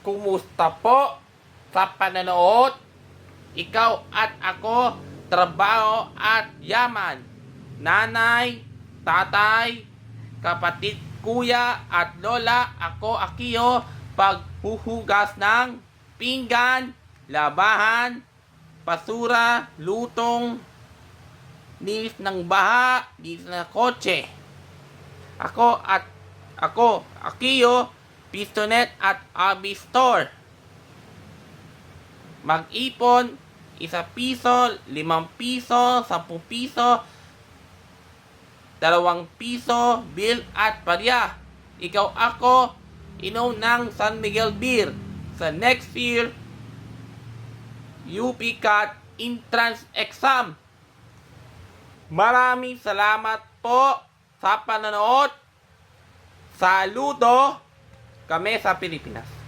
Kumusta po sa pananood? Ikaw at ako, trabaho at yaman. Nanay, tatay, kapatid, kuya at lola, ako Akiyo, paghuhugas ng pinggan, labahan, basura, lutong, linis ng baha, linis ng kotse. Ako, Akiyo, Pistonet at Abi Store. Mag-ipon, 1 piso, 5 piso, 10 piso, 2 piso, bill at barya. Ikaw ako, inom ng San Miguel Beer. Sa next year, UP CAT entrance exam. Maraming salamat po sa panonood. Saludo kami sa Pilipinas.